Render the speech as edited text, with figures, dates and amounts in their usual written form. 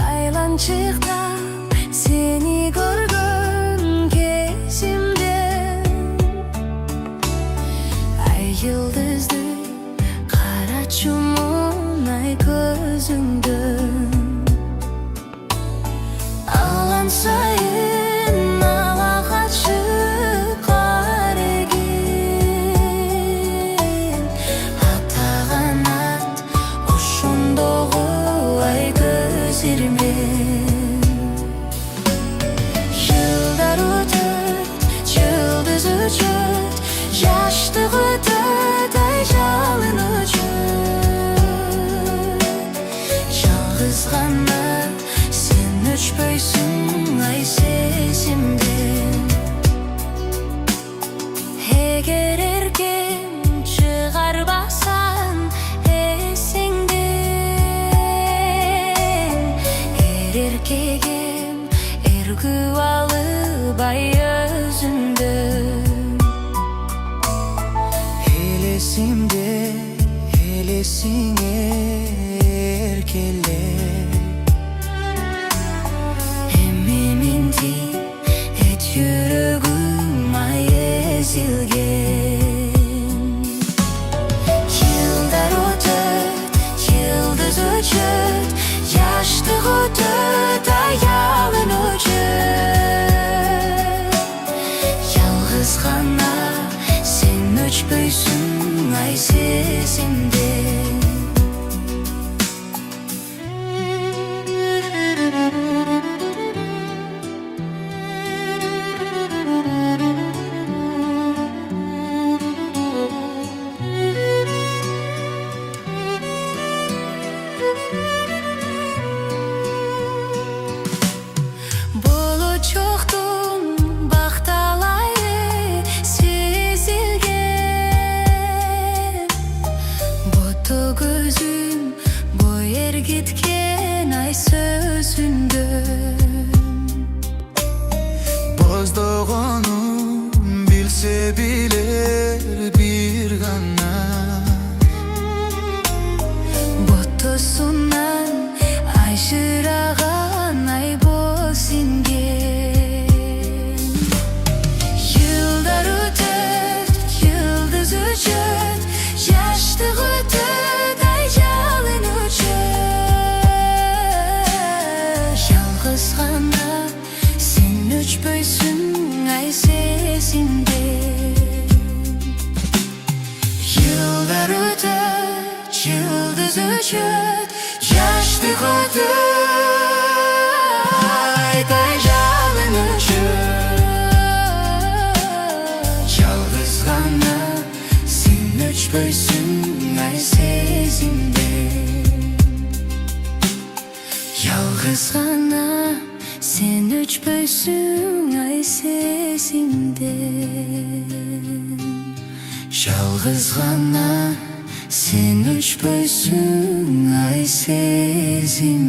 Aylançıkta seni görgün kezimde, ay yıldızlı kara çumun ay gözümde. Ağlansayın alağa çıkar egin, hatağanat uşundoğu ay gözlerime. Yıllar ötüp, yıldız uçup, yaşlık ötüp, ay жалын uçup. Yalğız gana sen öçpöysün ay sesimden. Eger erken çıgarbasan esiңден, erkegim ergüp alıp ay özündön. Elesimde elesiңe erkelep, emmiminti et yüregim ay ezilgen. Yıllar ötüp, yıldız uçup, yaşlık ötüp, ay жалын uçup. Yalğız gana sen öçpöysün ay sesimden. Bulutçuktun baktalayı sezilgen, botu gözüm boyer gitken ay sözündön. Bozdog'onum bilse biler bir gana, botosundan ajrag'an ay bo'singen. Yıllar ötüp, yıldız uçup, yaşlık ötüp, ay жалын uçup. Yalğız gana sen öçpöysün ay sesimden. Yıllar ötüp, yıldız uçup, yaşlık ötüp, ay жалын uçup. Yalğız gana sen öçpöysün ay sesimden. Yalğız gana sen öçpöysün ay sesimden. Yalğız gana sen öçpöysün ay sesimden.